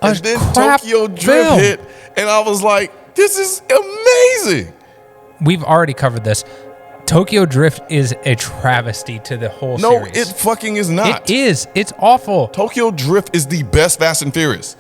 And then Tokyo Drift hit, and I was like, this is amazing. We've already covered this. Tokyo Drift is a travesty to the whole series. No, it fucking is not. It is. It's awful. Tokyo Drift is the best Fast and Furious.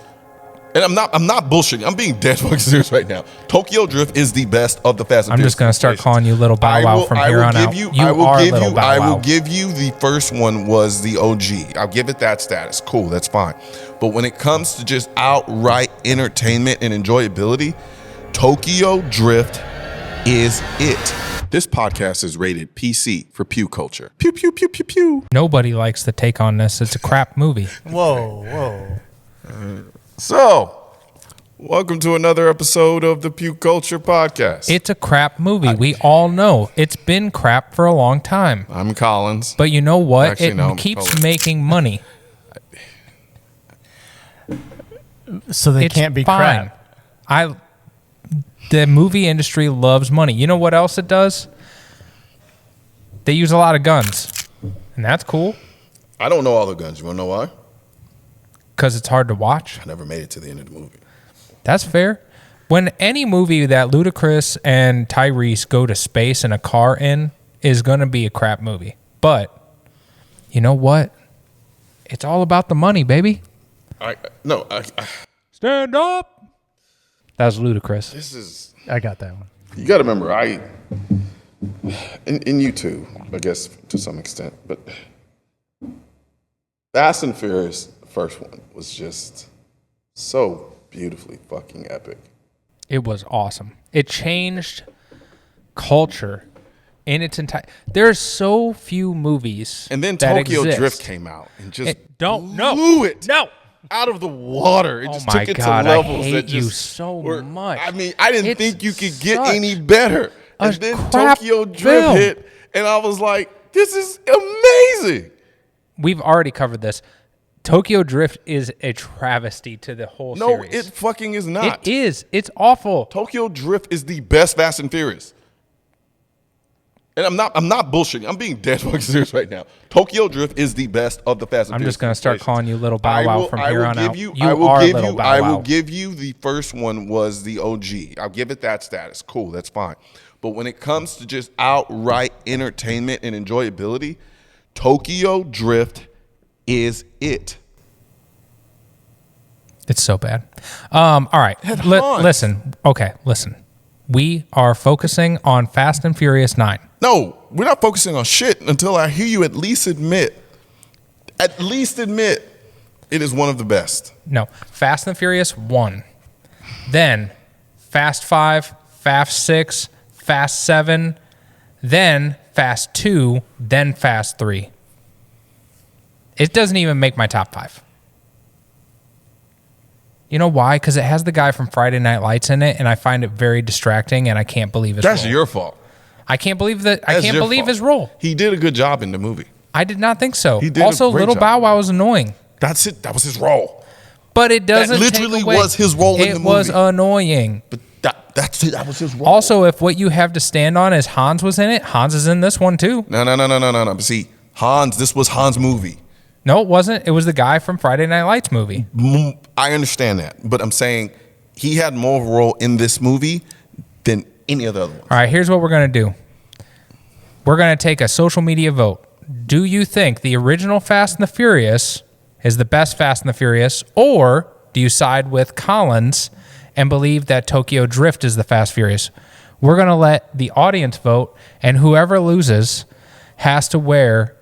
And I'm not bullshitting. I'm being dead fucking serious right now. Tokyo Drift is the best of the Fast and Furious. I'm just going to start calling you Little Bow Wow from here on out. I will give you the first one was the OG. I'll give it that status. Cool, that's fine. But when it comes to just outright entertainment and enjoyability, Tokyo Drift is it. This podcast is rated PC for pew culture. Pew, pew, pew, pew, pew. Nobody likes the take on this. It's a crap movie. Whoa. So, welcome to another episode of the Pew Culture Podcast. It's a crap movie. We all know. It's been crap for a long time. I'm Collins. But you know what? Actually, no, keeps making money. So they can't be fine. crap. The movie industry loves money. You know what else it does? They use a lot of guns. And that's cool. I don't know all the guns. You want to know why? Because it's hard to watch. I never made it to the end of the movie. That's fair. When any movie that Ludacris and Tyrese go to space in a car in is going to be a crap movie. But you know what? It's all about the money, baby. Stand up. That was Ludacris. I got that one. You got to remember, and you too, I guess to some extent, but Fast and Furious, the first one, was just so beautifully fucking epic. It was awesome. It changed culture in its entire. There's so few movies. And then that Tokyo exist. Drift came out and just blew it out of the water. It just took it to levels I hate that just you so much. I mean, I didn't think you could get any better. And then Tokyo Drift film. hit, and I was like, this is amazing. We've already covered this. Tokyo Drift is a travesty to the whole series. No, it fucking is not. It is. It's awful. Tokyo Drift is the best Fast and Furious. And I'm not bullshitting. I'm being dead fucking serious right now. Tokyo Drift is the best of the Fast and Furious. I'm just going to start calling you Little Bow Wow from here on out. I will give you the first one was the OG. I'll give it that status. Cool, that's fine. But when it comes to just outright entertainment and enjoyability, Tokyo Drift is it. It's so bad. All right. Listen. Okay, listen. We are focusing on Fast and Furious 9. No, we're not focusing on shit until I hear you at least admit it is one of the best. No, Fast and Furious 1. Then Fast 5, Fast 6, Fast 7, then Fast 2, then Fast 3. It doesn't even make my top 5. You know why? Because it has the guy from Friday Night Lights in it, and I find it very distracting, and I can't believe his role. That's your fault. I can't believe that. I can't believe his role. He did a good job in the movie. I did not think so. He did also, a great Little job. Bow Wow was annoying. That's it. That was his role. But it doesn't. That literally take away. was his role in the movie. It was annoying. But that's it. That was his role. Also, if what you have to stand on is Hans was in it, Hans is in this one too. No. But see, this was Hans' movie. No, it wasn't. It was the guy from Friday Night Lights movie. I understand that, but I'm saying he had more of a role in this movie than any other one. All right, here's what we're going to do. We're going to take a social media vote. Do you think the original Fast and the Furious is the best Fast and the Furious, or do you side with Collins and believe that Tokyo Drift is the Fast Furious? We're going to let the audience vote, and whoever loses has to wear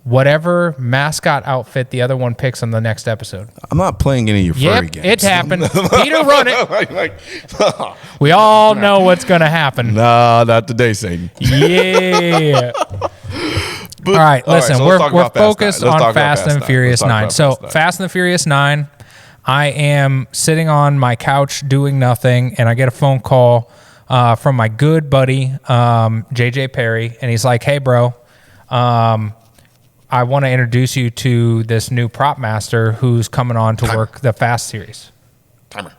whatever mascot outfit the other one picks on the next episode. I'm not playing any of your furry games. It's happened. Peter run it. We all know what's going to happen. Nah, not today, Satan. Yeah. All right, listen, so we're focused on Fast and Furious 9. So Fast and the Furious 9, I am sitting on my couch doing nothing, and I get a phone call from my good buddy, JJ Perry, and he's like, hey, bro, I want to introduce you to this new prop master who's coming on to work the Fast series. Timer.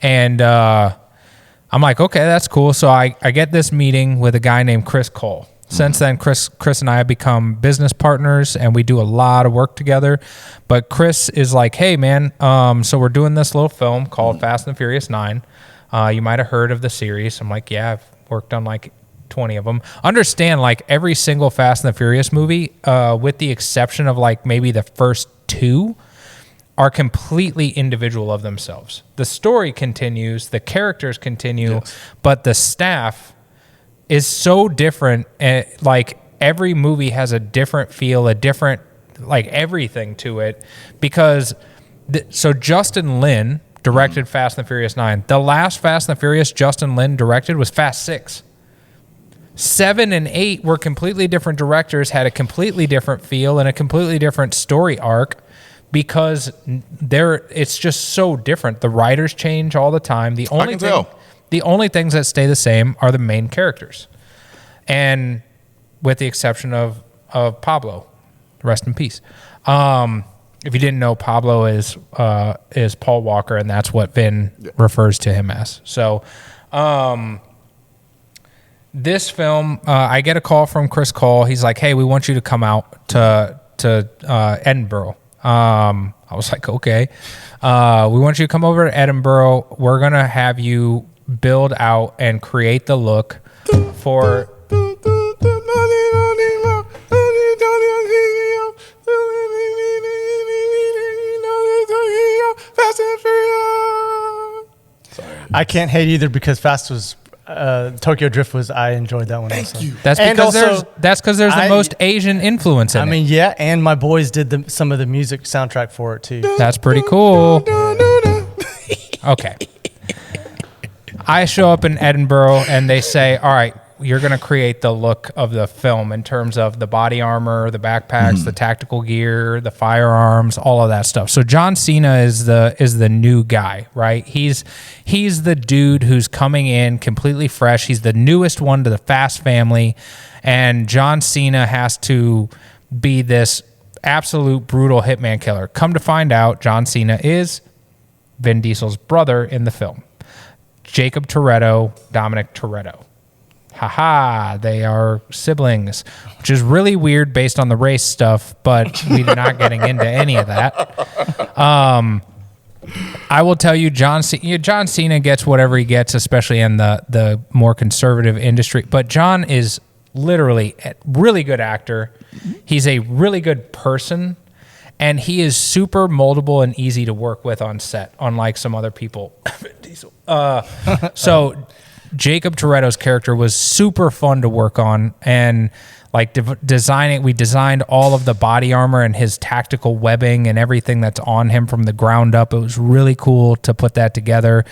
And I'm like, okay, that's cool. So I get this meeting with a guy named Chris Cole. Since then, Chris and I have become business partners, and we do a lot of work together. But Chris is like, hey, man, so we're doing this little film called Fast and the Furious 9. You might have heard of the series. I'm like, yeah, I've worked on like 20 of them. Understand, like every single Fast and the Furious movie, with the exception of like maybe the first 2, are completely individual of themselves. The story continues, the characters continue, but the staff is so different. And like every movie has a different feel, a different like everything to it. Because so Justin Lin directed Fast and the Furious 9. The last Fast and the Furious Justin Lin directed was Fast 6. 7 and 8 were completely different directors, had a completely different feel and a completely different story arc. Because it's just so different. The writers change all the time. The only things that stay the same are the main characters, and with the exception of Pablo, rest in peace. If you didn't know, Pablo is Paul Walker, and that's what Vin refers to him as. So, this film, I get a call from Chris Cole. He's like, "Hey, we want you to come out to Edinburgh." I was like, okay, we want you to come over to Edinburgh. We're going to have you build out and create the look for... I can't hate either because Fast was... Tokyo Drift was, I enjoyed that one. Thank you. That's because there's the most Asian influence in it. I mean, yeah, and my boys did some of the music soundtrack for it too. That's pretty cool. Okay. I show up in Edinburgh and they say, all right, you're going to create the look of the film in terms of the body armor, the backpacks, the tactical gear, the firearms, all of that stuff. So John Cena is the new guy, right? He's the dude who's coming in completely fresh. He's the newest one to the Fast family, and John Cena has to be this absolute brutal hitman killer. Come to find out, John Cena is Vin Diesel's brother in the film. Jacob Toretto, Dominic Toretto. Haha, they are siblings, which is really weird based on the race stuff, but we're not getting into any of that. I will tell you, John Cena gets whatever he gets, especially in the more conservative industry. But John is literally a really good actor. He's a really good person, and he is super moldable and easy to work with on set, unlike some other people. So Jacob Toretto's character was super fun to work on, and like designing, we designed all of the body armor and his tactical webbing and everything that's on him from the ground up. It was really cool to put that together.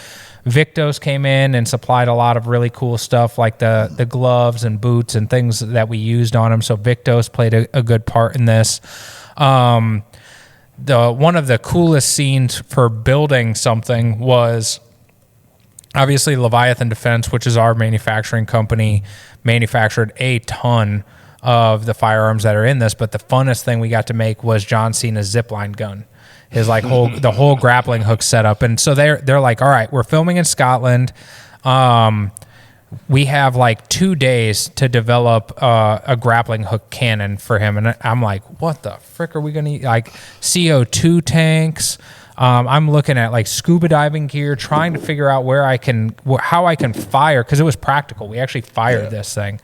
Victos came in and supplied a lot of really cool stuff like the gloves and boots and things that we used on him. So Victos played a good part in this. One of the coolest scenes for building something was obviously Leviathan Defense, which is our manufacturing company, manufactured a ton of the firearms that are in this. But the funnest thing we got to make was John Cena's zipline gun, his like the whole grappling hook setup. And so they're like, all right, we're filming in Scotland. We have like 2 days to develop a grappling hook cannon for him. And I'm like, what the frick are we going to like CO2 tanks? I'm looking at like scuba diving gear, trying to figure out how I can fire, because it was practical. We actually fired this thing.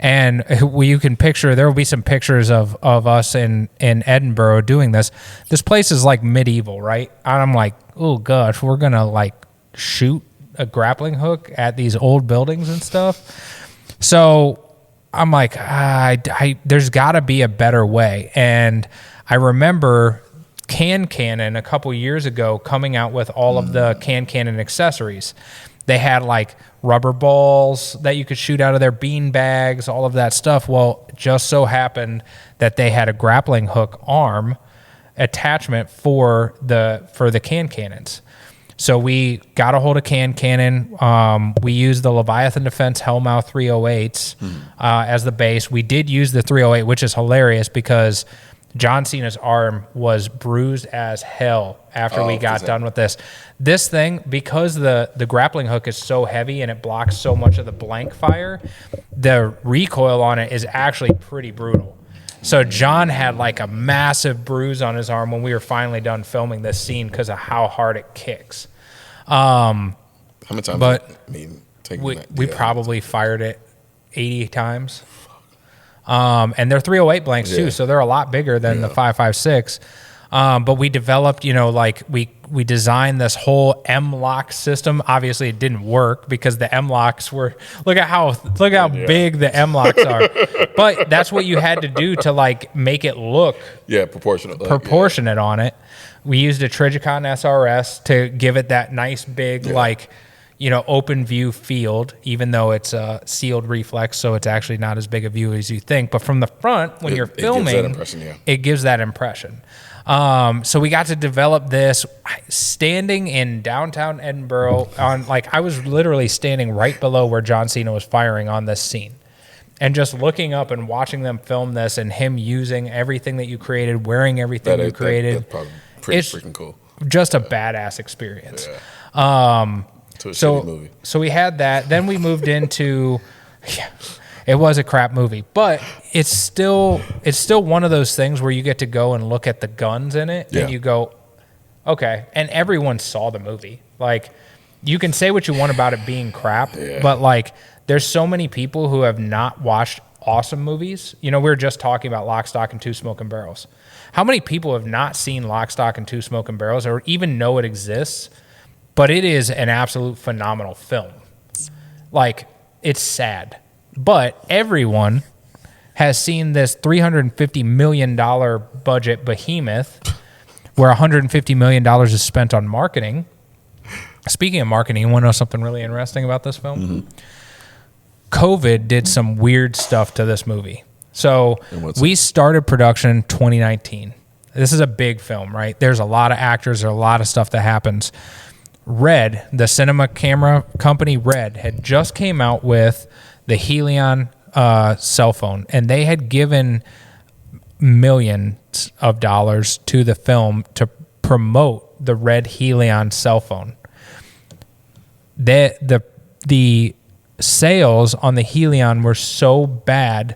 And you can picture, there will be some pictures of us in Edinburgh doing this. This place is like medieval, right? And I'm like, oh gosh, we're going to like shoot a grappling hook at these old buildings and stuff. So I'm like, there's got to be a better way. And I remember Cannon a couple years ago coming out with all of the Cannon accessories. They had like rubber balls that you could shoot out of their bean bags, all of that stuff. Well, it just so happened that they had a grappling hook arm attachment for the cannons. So we got a hold of Cannon. We used the Leviathan Defense Hellmouth 308s as the base. We did use the 308, which is hilarious because John Cena's arm was bruised as hell after we got done with this. This thing, because the grappling hook is so heavy and it blocks so much of the blank fire, the recoil on it is actually pretty brutal. So John had like a massive bruise on his arm when we were finally done filming this scene because of how hard it kicks. How many times? But we probably fired it 80 times. And they're 308 blanks too, so they're a lot bigger than the 5.56. But we developed, we designed this whole M-lock system. Obviously, it didn't work because the M-locks were look at how big the M-locks are. But that's what you had to do to like make it look proportionate on it. We used a Trigicon SRS to give it that nice big open view field, even though it's a sealed reflex, so it's actually not as big a view as you think. But from the front, when you're filming, it gives that impression. So we got to develop this standing in downtown Edinburgh I was literally standing right below where John Cena was firing on this scene. And just looking up and watching them film this and him using everything that you created, wearing everything you created. That's probably pretty freaking cool. Just a badass experience. Yeah. So we had that. Then we moved into, it was a crap movie, but it's still one of those things where you get to go and look at the guns in it, and you go, okay. And everyone saw the movie. Like, you can say what you want about it being crap, but like, there's so many people who have not watched awesome movies. We were just talking about Lock, Stock, and Two Smoking Barrels. How many people have not seen Lock, Stock, and Two Smoking Barrels or even know it exists? But it is an absolute phenomenal film. Like, it's sad. But everyone has seen this $350 million budget behemoth where $150 million is spent on marketing. Speaking of marketing, you want to know something really interesting about this film? Mm-hmm. COVID did some weird stuff to this movie. So we started production in 2019. This is a big film, right? There's a lot of actors. There's a lot of stuff that happens. Red, the cinema camera company Red, had just came out with the Helion cell phone, and they had given millions of dollars to the film to promote the Red Helion cell phone. The sales on the Helion were so bad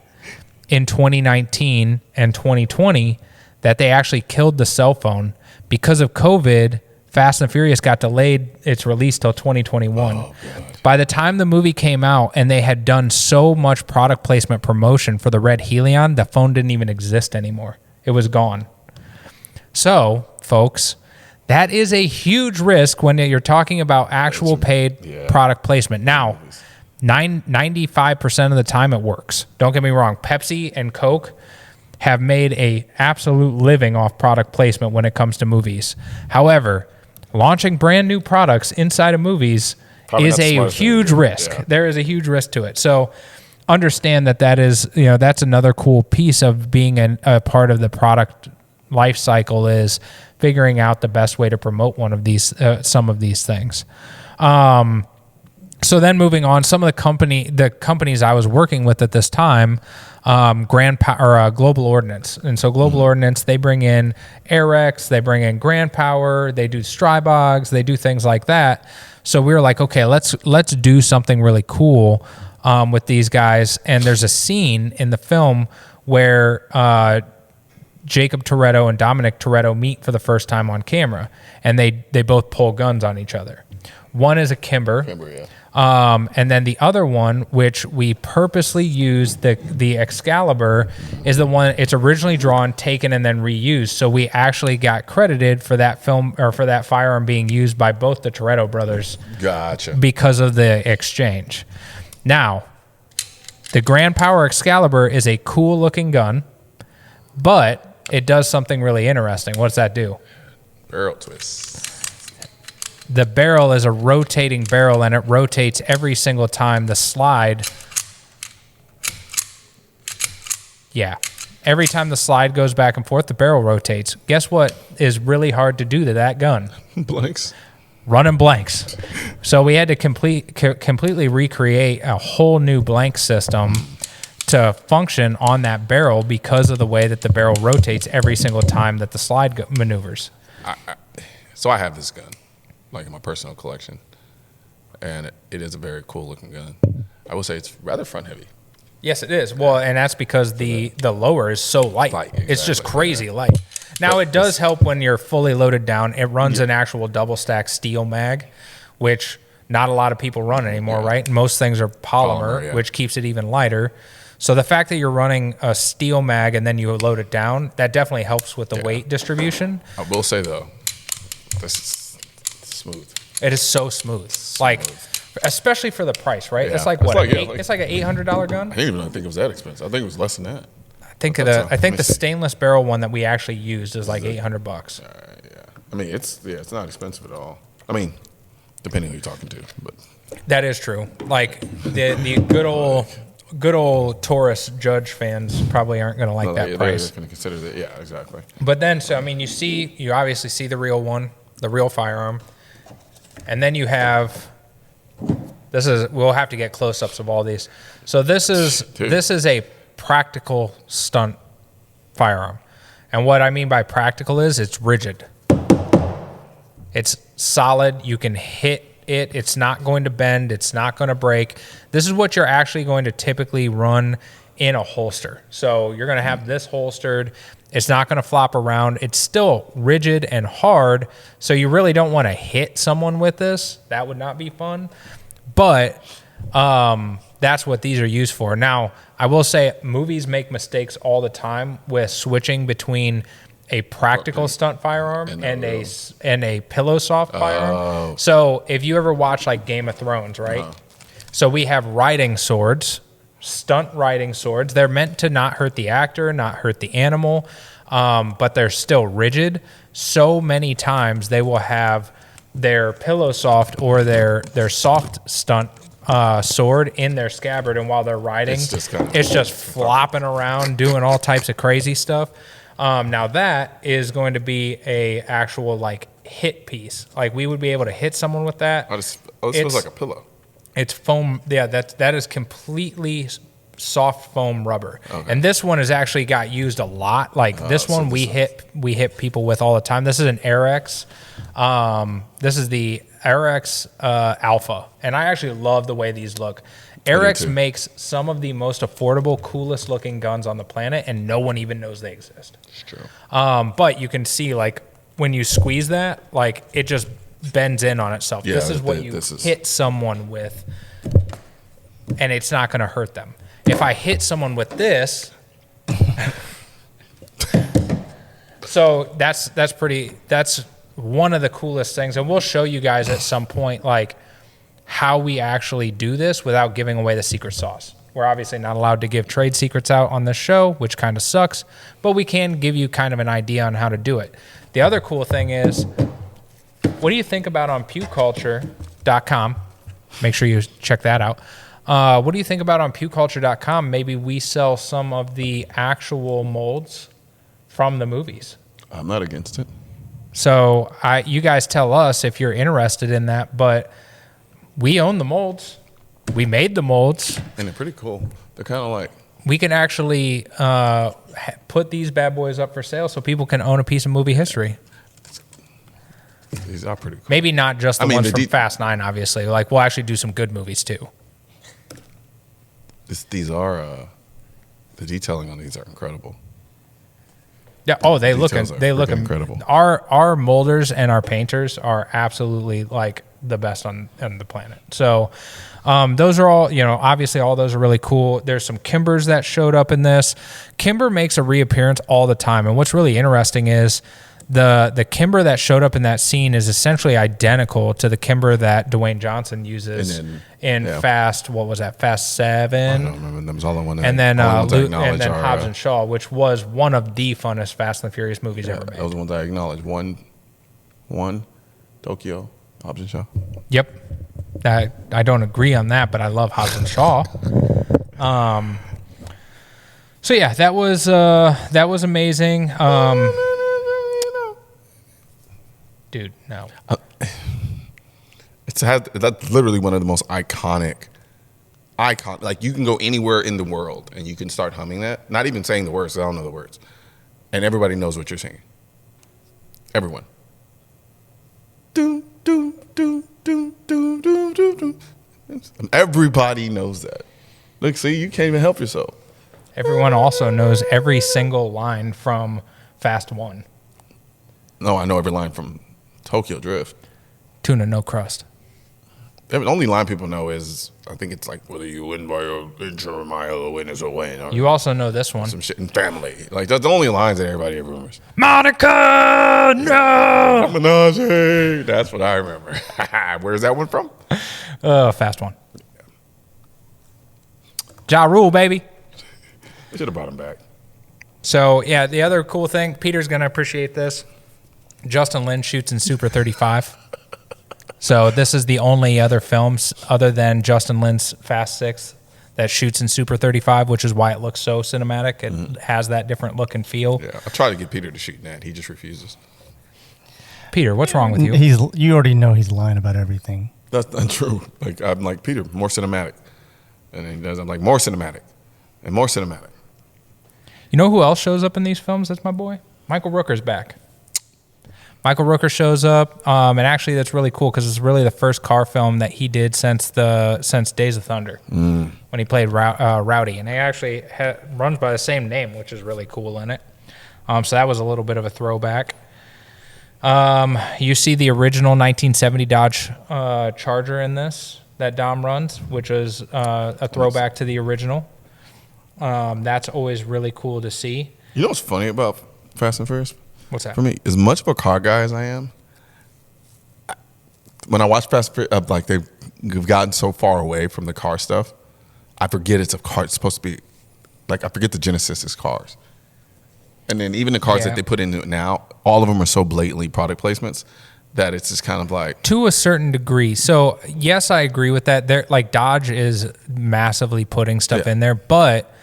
in 2019 and 2020 that they actually killed the cell phone. Because of COVID, Fast and Furious got delayed its release till 2021. By the time the movie came out and they had done so much product placement promotion for the Red Helion, the phone didn't even exist anymore. It was gone. So, folks, that is a huge risk when you're talking about actual paid product placement. Now, 95% of the time it works. Don't get me wrong. Pepsi and Coke have made a absolute living off product placement when it comes to movies. However, launching brand new products inside of movies is a huge risk. Yeah. There is a huge risk to it. So understand that is, that's another cool piece of being a part of the product life cycle is figuring out the best way to promote one of these, some of these things. So then moving on, some of the companies I was working with at this time, Global Ordnance. And so Global Ordnance, they bring in Arex, they bring in Grand Power, they do Strybogs, they do things like that. So we were like, okay, let's do something really cool with these guys. And there's a scene in the film where Jacob Toretto and Dominic Toretto meet for the first time on camera, and they both pull guns on each other. One is a Kimber, and then the other one, which we purposely used, the Excalibur, is the one. It's originally drawn, taken, and then reused. So we actually got credited for that film or for that firearm being used by both the Toretto brothers. Gotcha. Because of the exchange. Now, the Grand Power Excalibur is a cool looking gun, but it does something really interesting. What's that do? Barrel twist. The barrel is a rotating barrel, and it rotates every single time the slide. Yeah. Every time the slide goes back and forth, the barrel rotates. Guess what is really hard to do to that gun? Blanks. Running blanks. So we had to completely recreate a whole new blank system to function on that barrel because of the way that the barrel rotates every single time that the slide maneuvers. So I have this gun, like in my personal collection, and it is a very cool looking gun. I will say it's rather front heavy. Yes, it is. Well, and that's because the lower is so light. Exactly, it's just crazy light. Now, it does help when you're fully loaded down. It runs an actual double stack steel mag, which not a lot of people run anymore, right? Most things are polymer, which keeps it even lighter. So the fact that you're running a steel mag and then you load it down, that definitely helps with the weight distribution. I will say, though, this is smooth. It is so smooth. Like, especially for the price, right? Yeah. It's like what? It's like an $800 gun? I didn't even think it was that expensive. I think it was less than that. I think the stainless barrel one that we actually used is like $800. Yeah. I mean, it's not expensive at all. I mean, depending who you're talking to, but that is true. Like the good old Taurus Judge fans probably aren't going to like that price. They're going to consider that. Yeah, exactly. But then, so I mean, you obviously see the real one, the real firearm, and then you have. We'll have to get close-ups of all these. So this is a practical stunt firearm. And what I mean by practical is it's rigid. It's solid. You can hit it. It's not going to bend. It's not going to break. This is what you're actually going to typically run in a holster. So you're going to have this holstered. It's not going to flop around. It's still rigid and hard. So you really don't want to hit someone with this. That would not be fun. But that's what these are used for. Now, I will say movies make mistakes all the time with switching between a practical stunt firearm and a pillow soft firearm. So if you ever watch like Game of Thrones, right? So we have riding swords, stunt riding swords. They're meant to not hurt the actor, not hurt the animal, but they're still rigid. So many times they will have their pillow soft or their soft stunt sword in their scabbard, and while they're riding, it's just flopping around, doing all types of crazy stuff. Now that is going to be a actual like hit piece. Like we would be able to hit someone with that. It feels like a pillow. It's foam. Yeah, that is completely soft foam rubber. Okay. And this one has actually got used a lot. Like this one we hit people with all the time. This is an Arex. This is the Arex Alpha, and I actually love the way these look. Arex makes some of the most affordable, coolest looking guns on the planet, and no one even knows they exist. It's true. But you can see like when you squeeze that, like it just bends in on itself. Yeah, this is what you hit someone with, and it's not going to hurt them. If I hit someone with this, so that's one of the coolest things, and we'll show you guys at some point like how we actually do this without giving away the secret sauce. We're obviously not allowed to give trade secrets out on this show, which kind of sucks, but we can give you kind of an idea on how to do it. The other cool thing is, what do you think about on pewculture.com? Make sure you check that out. What do you think about on pewculture.com? Maybe we sell some of the actual molds from the movies. I'm not against it. So you guys tell us if you're interested in that, but we own the molds. We made the molds. And they're pretty cool. They're kind of like... We can actually put these bad boys up for sale so people can own a piece of movie history. These are pretty cool. Maybe not just the ones from Fast 9, obviously. Like, we'll actually do some good movies, too. These are... the detailing on these are incredible. Yeah. Oh, they look incredible. Our molders and our painters are absolutely like the best on the planet. So those are all, obviously all those are really cool. There's some Kimbers that showed up in this. Kimber makes a reappearance all the time. And what's really interesting is the Kimber that showed up in that scene is essentially identical to the Kimber that Dwayne Johnson uses in Fast. What was that? Fast 7. I don't remember. That was all the one. And then Hobbs and Shaw, which was one of the funnest Fast and the Furious movies ever made. Those are the ones I acknowledge. One, Tokyo, Hobbs and Shaw. Yep. I don't agree on that, but I love Hobbs and Shaw. So yeah, that was amazing. Dude, no. That's literally one of the most iconic icon. Like, you can go anywhere in the world and you can start humming that. Not even saying the words. I don't know the words. And everybody knows what you're singing. Everyone. Do, do, do, do, do, do, do, do. Everybody knows that. Look, see, you can't even help yourself. Everyone also knows every single line from Fast 1. No, I know every line from Tokyo Drift. Tuna no crust. The only line people know is, I think it's like, whether you win by a inch or a mile, a win is a win. Or You also know this one. some shit in Family. Like, that's the only lines that everybody ever remembers. Monica, no! Menage. That's what I remember. Where's that one from? Fast 1. Ja Rule, baby. I should have brought him back. So, yeah, the other cool thing, Peter's going to appreciate this. Justin Lin shoots in Super 35. So this is the only other films other than Justin Lin's Fast 6 that shoots in Super 35, which is why it looks so cinematic. It has that different look and feel. Yeah, I tried to get Peter to shoot in that. He just refuses. Peter, what's wrong with you? You already know he's lying about everything. That's not true. Like, I'm like, Peter, more cinematic. And he does, I'm like, more cinematic. And more cinematic. You know who else shows up in these films? That's my boy. Michael Rooker's back. Michael Rooker shows up, and actually that's really cool because it's really the first car film that he did since Days of Thunder, when he played Rowdy, and he actually runs by the same name, which is really cool in it. So that was a little bit of a throwback. You see the original 1970 Dodge Charger in this that Dom runs, which is a throwback to the original. That's always really cool to see. You know what's funny about Fast and Furious? What's that? For me, as much of a car guy as I am, when I watch Fast and Furious, like they've gotten so far away from the car stuff, I forget it's a car. It's supposed to be, like, I forget the genesis is cars. And then even the cars that they put in now, all of them are so blatantly product placements that it's just kind of like, to a certain degree. So yes, I agree with that. They're like, Dodge is massively putting stuff in there, but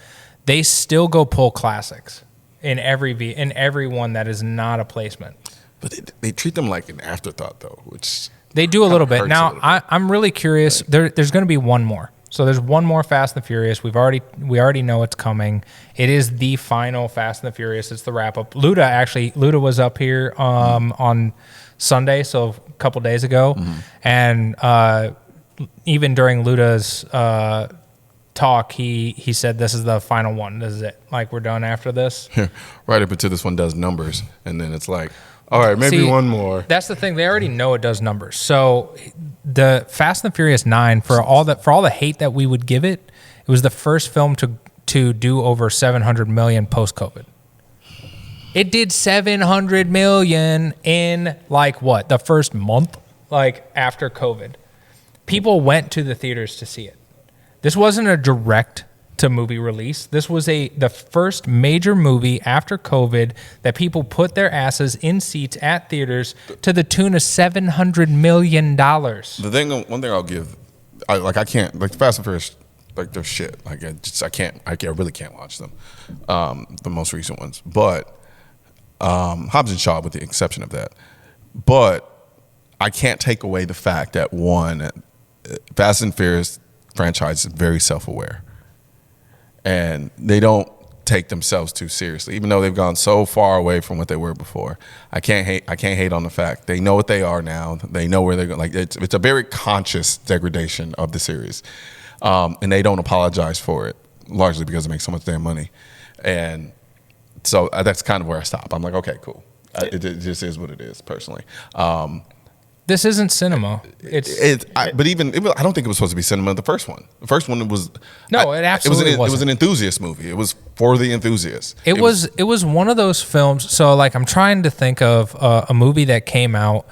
they still go pull classics in every one that is not a placement. But they treat them like an afterthought, though, which they do a little bit. Now, I'm really curious. There's going to be one more. So there's one more Fast and the Furious. We already know it's coming. It is the final Fast and the Furious. It's the wrap up. Luda was up here on Sunday, so a couple days ago, and even during Luda's talk, he said this is the final one. This is it. Like, we're done after this. Right up until this one does numbers, and then it's like, all right, maybe one more. That's the thing. They already know it does numbers. So the Fast and the Furious 9, for all the hate that we would give it, it was the first film to do over 700 million post COVID. It did 700 million in the first month, after COVID. People went to the theaters to see it. This wasn't a direct to movie release. This was the first major movie after COVID that people put their asses in seats at theaters to the tune of $700 million. One thing I'll give, I can't, like, Fast and Furious, like, they're shit. Like, I really can't watch them, the most recent ones. But Hobbs and Shaw, with the exception of that. But I can't take away the fact that, one, Fast and Furious franchise is very self-aware. And they don't take themselves too seriously, even though they've gone so far away from what they were before. I can't hate on the fact they know what they are now. They know where they're going. Like, it's a very conscious degradation of the series, and they don't apologize for it, largely because it makes so much damn money. And so that's kind of where I stop. I'm like, okay, cool. It just is what it is, personally. This isn't cinema. But even I don't think it was supposed to be cinema. The first one was no. It absolutely wasn't. It was an enthusiast movie. It was for the enthusiasts. It was one of those films. So, like, I'm trying to think of a movie that came out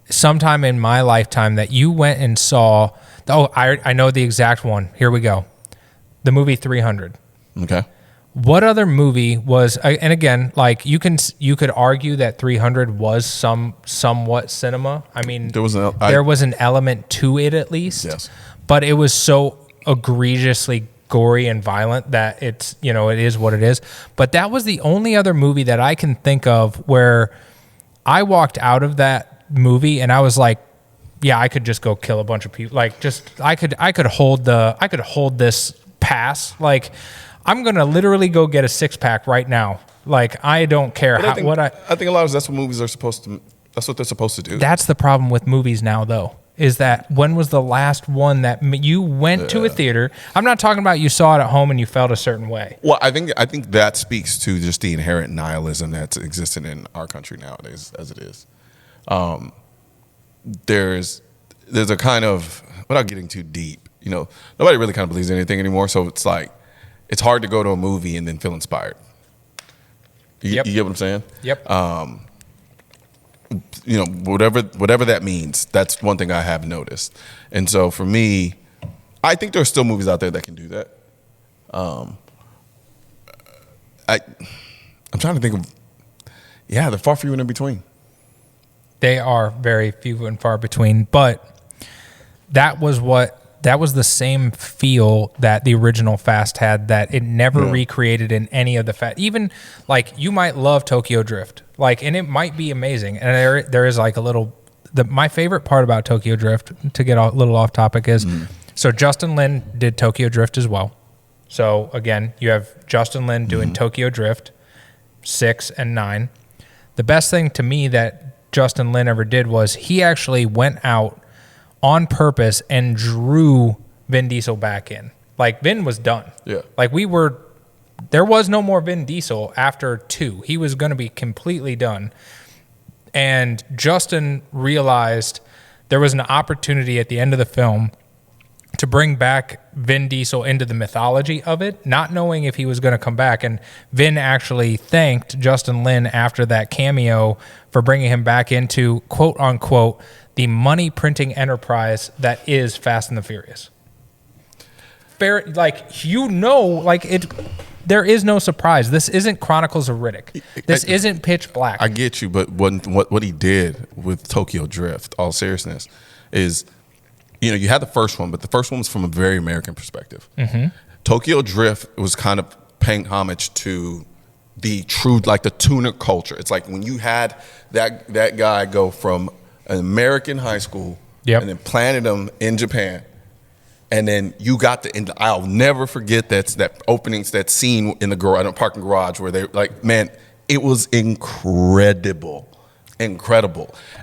sometime in my lifetime that you went and saw. Oh, I know the exact one. Here we go. The movie 300. Okay. What other movie was? And again, like, you could argue that 300 was somewhat cinema. I mean, there was an element to it, at least. Yes. But it was so egregiously gory and violent that it is what it is. But that was the only other movie that I can think of where I walked out of that movie and I was like, yeah, I could just go kill a bunch of people. Like, just I could hold this pass. Like, I'm gonna literally go get a 6-pack right now. Like, I don't care I think a lot of that's what movies are supposed to. That's what they're supposed to do. That's the problem with movies now, though. Is that when was the last one that you went to a theater? I'm not talking about you saw it at home and you felt a certain way. Well, I think that speaks to just the inherent nihilism that's existing in our country nowadays, as it is. There's a kind of, without getting too deep, you know, nobody really kind of believes in anything anymore. So it's like, it's hard to go to a movie and then feel inspired. You get what I'm saying? Yep. You know, whatever that means, that's one thing I have noticed. And so for me, I think there are still movies out there that can do that. I'm trying to think of, they're far few and in between. They are very few and far between, but that was the same feel that the original Fast had, that it never recreated in any of the Fast. Even like, you might love Tokyo Drift, like, and it might be amazing. And there is like my favorite part about Tokyo Drift, to get a little off topic, is so Justin Lin did Tokyo Drift as well. So again, you have Justin Lin doing Tokyo Drift 6 and 9. The best thing to me that Justin Lin ever did was he actually went out on purpose and drew Vin Diesel back in. Like, Vin was done. Yeah. Like, there was no more Vin Diesel after 2. He was going to be completely done. And Justin realized there was an opportunity at the end of the film to bring back Vin Diesel into the mythology of it, not knowing if he was going to come back. And Vin actually thanked Justin Lin after that cameo for bringing him back into, quote unquote, the money printing enterprise that is Fast and the Furious. Fair, like, you know, like, it. There is no surprise. This isn't Chronicles of Riddick. This isn't Pitch Black. I get you, but what he did with Tokyo Drift, all seriousness, is, you know, you had the first one, but the first one was from a very American perspective. Tokyo Drift was kind of paying homage to the true, like, the tuner culture. It's like when you had that guy go from an American high school and then planted him in Japan. And then you got I'll never forget that scene in the parking garage where they, like, man, it was incredible.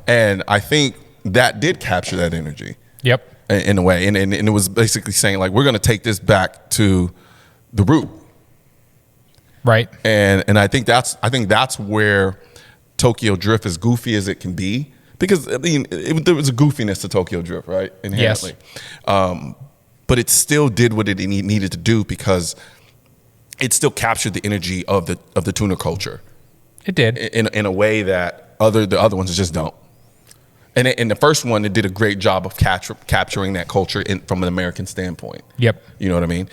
And I think that did capture that energy. Yep. In a way. And it was basically saying, like, we're going to take this back to the root. Right. And I think that's where Tokyo Drift, as goofy as it can be, because, I mean, there was a goofiness to Tokyo Drift, right? Inherently. Yes. But it still did what it needed to do, because it still captured the energy of the tuner culture. It did. In a way that the other ones just don't. And in the first one, it did a great job of capturing that culture from an American standpoint. Yep. You know what I mean?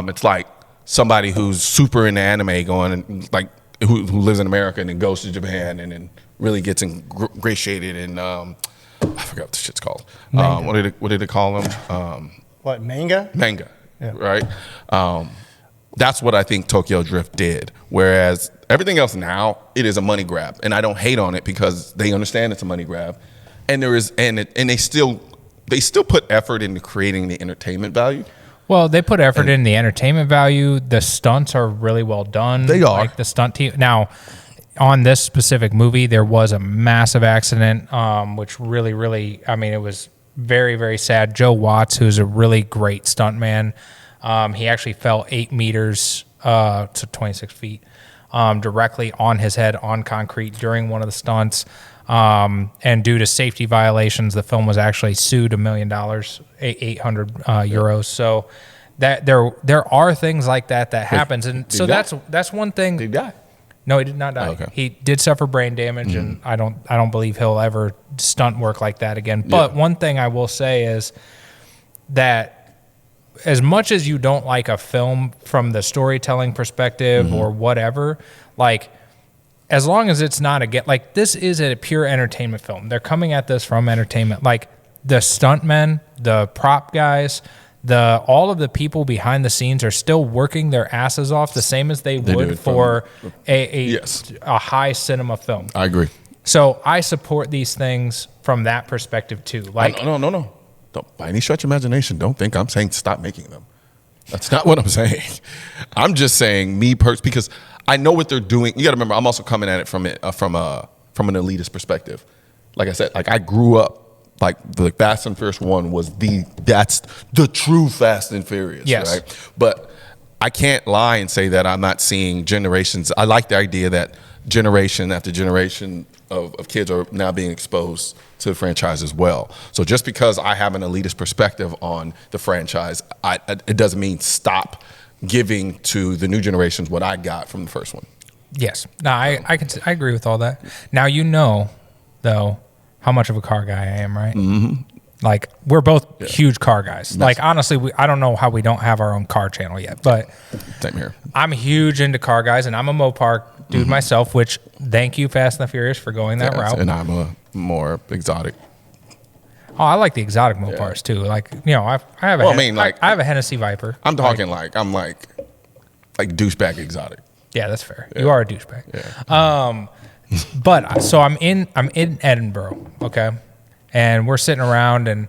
It's like somebody who's super into anime going, and, like, who lives in America and then goes to Japan and then really gets ingratiated in, I forgot what the shit's called. What did it call them? What, manga? Manga, yeah. Right? That's what I think Tokyo Drift did. Whereas everything else now, it is a money grab. And I don't hate on it, because they understand it's a money grab. And they still put effort into creating the entertainment value. Well, they put effort in the entertainment value. The stunts are really well done. They are. Like the stunt team. Now, on this specific movie, there was a massive accident, which really, really, I mean, it was very, very sad. Joe Watts, who's a really great stuntman, he actually fell 8 meters to 26 feet directly on his head on concrete during one of the stunts. And due to safety violations, the film was actually sued $1 million, 800 euros. So that there are things like that happens, and so that's one thing. Did he die? No, he did not die. Oh, okay. He did suffer brain damage, and I don't believe he'll ever stunt work like that again. But one thing I will say is that as much as you don't like a film from the storytelling perspective or whatever, like, as long as it's not like, this is a pure entertainment film. They're coming at this from entertainment. Like, the stuntmen, the prop guys, all of the people behind the scenes are still working their asses off, the same as they would for a high cinema film. I agree. So I support these things from that perspective too. Like, no. Don't, by any stretch of imagination, don't think I'm saying stop making them. That's not what I'm saying. I'm just saying because I know what they're doing. You got to remember, I'm also coming at it from an elitist perspective. Like I said, like I grew up like the Fast and Furious 1 was that's the true Fast and Furious, yes. right? But I can't lie and say that I'm not seeing generations. I like the idea that generation after generation of kids are now being exposed to the franchise as well. So just because I have an elitist perspective on the franchise, it doesn't mean stop giving to the new generations what I got from the first one. Yes. No, I agree with all that. Now, though, how much of a car guy I am, right? Mm-hmm. Like, we're both huge car guys. Yes. Like, honestly, I don't know how we don't have our own car channel yet, but same here. I'm huge into car guys, and I'm a Mopar dude myself, which thank you, Fast and the Furious, for going that route. And I'm a more exotic. Oh, I like the exotic Mopars too. Like, I have I have a Hennessy Viper. I'm talking like douchebag exotic. Yeah, that's fair. Yeah. You are a douchebag. Yeah. But so I'm in Edinburgh, okay? And we're sitting around, and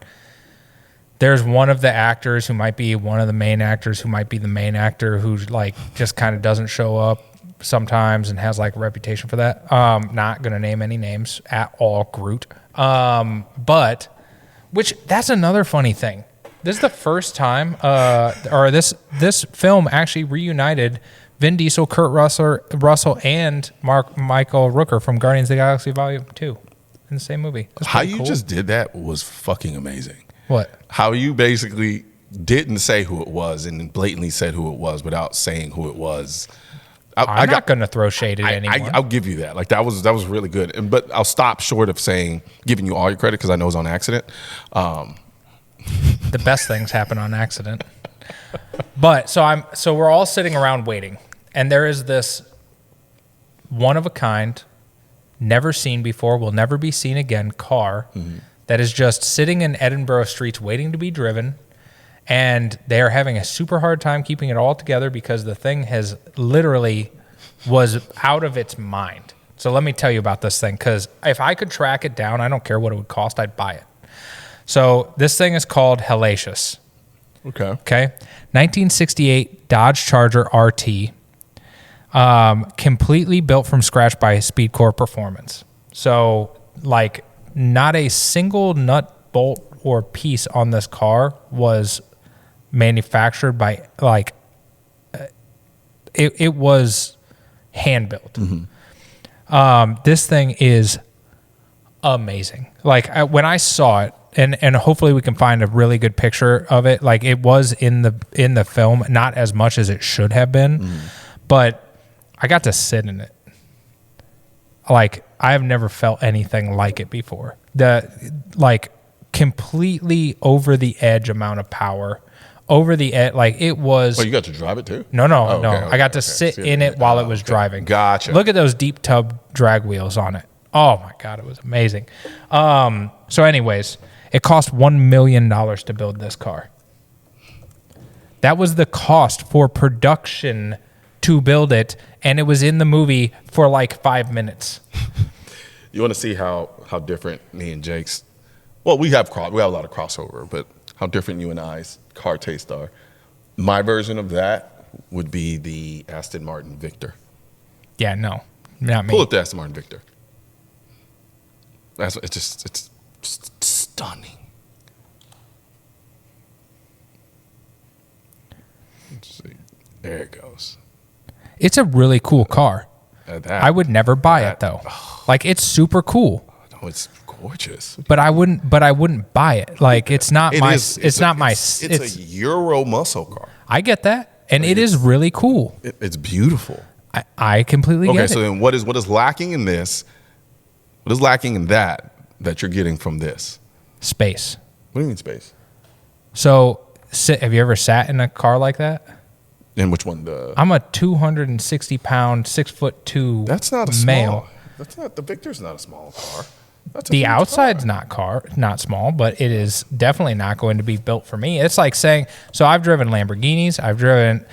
there's one of the actors who might be one of the main actors who might be the main actor who like just kind of doesn't show up sometimes and has like a reputation for that. Not gonna name any names at all, Groot. But which that's another funny thing. This is the first time, or this film actually reunited Vin Diesel, Kurt Russell, and Michael Rooker from Guardians of the Galaxy Volume 2 in the same movie. How you just did that was fucking amazing. What? How you basically didn't say who it was and blatantly said who it was without saying who it was. I'm not going to throw shade at anyone. I'll give you that. Like that was really good. But I'll stop short of giving you all your credit because I know it's on accident. The best things happen on accident. But so we're all sitting around waiting, and there is this one of a kind, never seen before, will never be seen again car that is just sitting in Edinburgh streets waiting to be driven. And they are having a super hard time keeping it all together because the thing has literally was out of its mind. So let me tell you about this thing, because if I could track it down, I don't care what it would cost, I'd buy it. So this thing is called Hellacious. Okay. 1968 Dodge Charger RT, completely built from scratch by Speedcore Performance. So like not a single nut, bolt, or piece on this car was manufactured by it was hand built. This thing is amazing. Like when I saw it, and hopefully we can find a really good picture of it. Like it was in the film, not as much as it should have been, but I got to sit in it. Like I have never felt anything like it before. Completely over the edge amount of power, over the edge. Like it was. Oh, you got to drive it too? No. I got to sit in it while it was driving. Gotcha. Look at those deep tub drag wheels on it. Oh my God, it was amazing. So anyways, it cost $1 million to build this car. That was the cost for production to build it, and it was in the movie for like 5 minutes. You want to see how different me and Jake's. Well, we have a lot of crossover, but how different you and I's car tastes are. My version of that would be the Aston Martin Victor. Yeah, no, not me. Pull up the Aston Martin Victor. It's stunning. Let's see. There it goes. It's a really cool car. I would never buy it though. Like it's super cool. Oh, it's gorgeous. But I wouldn't buy it. Like it's not It's a Euro muscle car. I get that. And it is really cool. It's beautiful. I completely get it. Okay, so then what is lacking in this? What is lacking in that you're getting from this? Space. What do you mean space? So have you ever sat in a car like that? And which one? I'm a 260-pound, 6'2" That's not a male. Small. That's not the Victor's not a small car. That's the outside's car. not small, but it is definitely not going to be built for me. It's like saying, so I've driven Lamborghinis. I've driven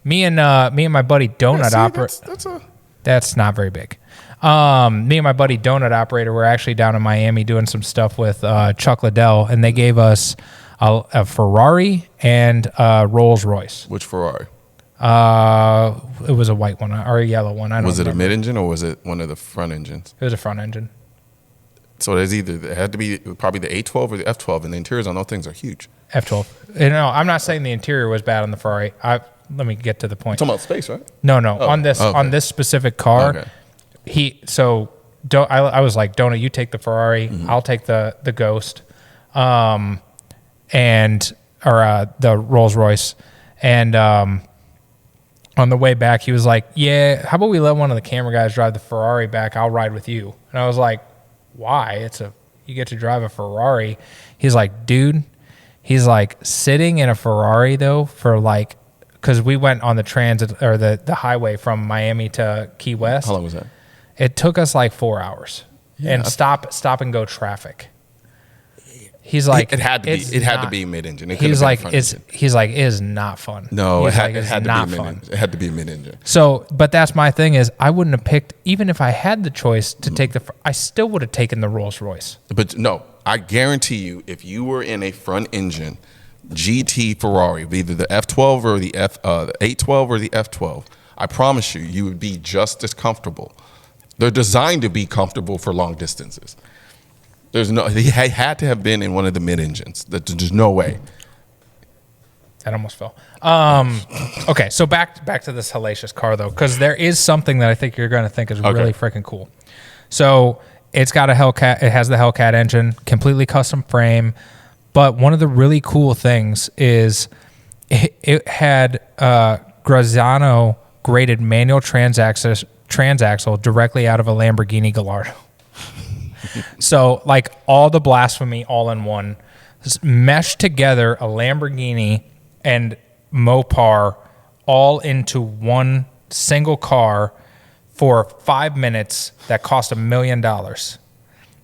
me and my buddy Donut Opera. That's not very big. Me and my buddy Donut Operator were actually down in Miami doing some stuff with Chuck Liddell, and they gave us a Ferrari and a Rolls Royce. Which Ferrari? It was a white one or a yellow one. I don't Was it remember. a mid-engine or was it one of the front engines? It was a front engine. So it had to be probably the A12 or the F12, and the interiors on those things are huge. F12. No, I'm not saying the interior was bad on the Ferrari. Let me get to the point. You're talking about space, right? No. Oh, on this okay. on this specific car, Okay. I was like, Donut, you take the Ferrari, I'll take the Ghost, or the Rolls Royce, and on the way back, he was like, yeah, how about we let one of the camera guys drive the Ferrari back? I'll ride with you. And I was like, why? You get to drive a Ferrari. He's like, dude, he's like, sitting in a Ferrari though for like, because we went on the transit or the highway from Miami to Key West. How long was that? It took us like 4 hours and stop and go traffic. He's like, it had to be mid-engine. He's like, it is not fun. No, it had not to be fun. mid-engine. It had to be a mid-engine. So, but that's my thing is I wouldn't have picked, even if I had the choice to take I still would have taken the Rolls Royce. But no, I guarantee you, if you were in a front engine GT Ferrari, either the F12 or the A12 or the F12, I promise you would be just as comfortable. They're designed to be comfortable for long distances. He had to have been in one of the mid engines. There's no way. That almost fell. Okay, so back to this hellacious car though, because there is something that I think you're going to think is really freaking cool. So it's got a Hellcat. It has the Hellcat engine, completely custom frame. But one of the really cool things is it had Graziano graded manual transaxle directly out of a Lamborghini Gallardo. So like all the blasphemy all in one, meshed together a Lamborghini and Mopar all into one single car for 5 minutes that cost $1 million.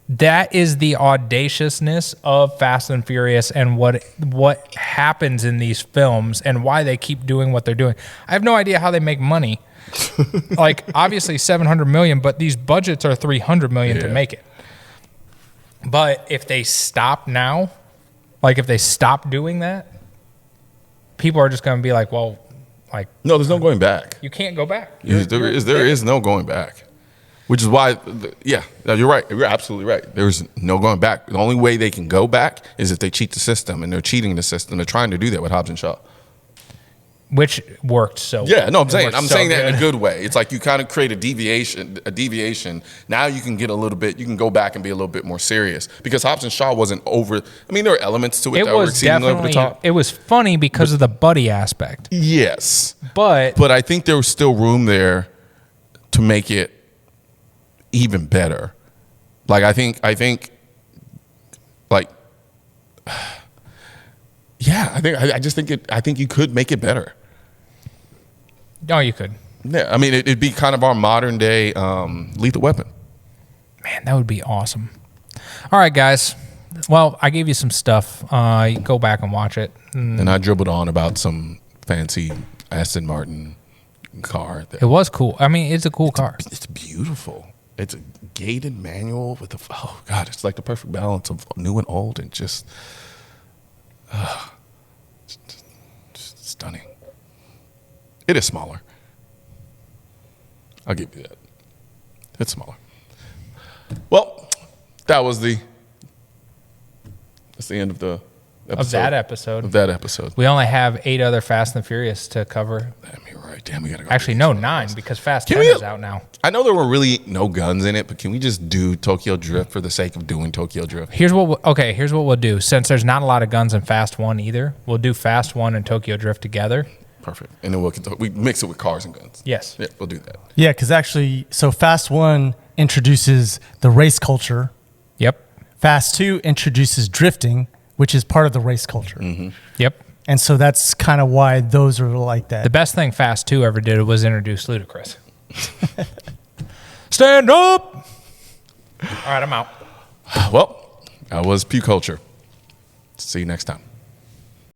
That is the audaciousness of Fast and Furious and what happens in these films and why they keep doing what they're doing. I have no idea how they make money. Like obviously 700 million, but these budgets are 300 million to make it. But if they stop now, like if they stop doing that, people are just going to be like, well, like no, there's no going back. You can't go back. There is no going back. Which is why, you're right. You're absolutely right. There's no going back. The only way they can go back is if they cheat the system, and they're cheating the system. They're trying to do that with Hobbs and Shaw. Which worked so well. Yeah, no, I'm saying that in a good way. It's like you kind of create a deviation. Now you can get a little bit, you can go back and be a little bit more serious. Because Hobbs and Shaw wasn't over, I mean, there were elements to it that were exceedingly over the top. It was funny because of the buddy aspect. Yes. But I think there was still room there to make it even better. Like, I think like, yeah, I think you could make it better. No, you could. Yeah, I mean, it'd be kind of our modern day Lethal Weapon. Man, that would be awesome. All right, guys. Well, I gave you some stuff. You can go back and watch it. And I dribbled on about some fancy Aston Martin car. It was cool. I mean, it's a cool car. It's beautiful. It's a gated manual with oh God, it's like the perfect balance of new and old and just stunning. It is smaller. I'll give you that. It's smaller. Well, that's the end of the episode. Of that episode. We only have 8 other Fast and Furious to cover. Damn, you're right. Damn, we gotta go. Actually, no, 9 because Fast 10 is out now. I know there were really no guns in it, but can we just do Tokyo Drift for the sake of doing Tokyo Drift? Here's what we'll do. Since there's not a lot of guns in Fast 1 either, we'll do Fast 1 and Tokyo Drift together. Perfect. And then we mix it with cars and guns. Yes. Yeah, we'll do that. Yeah, because actually, so Fast 1 introduces the race culture. Yep. Fast 2 introduces drifting, which is part of the race culture. Mm-hmm. Yep. And so that's kind of why those are like that. The best thing Fast 2 ever did was introduce Ludacris. Stand up! All right, I'm out. Well, that was Pew Culture. See you next time.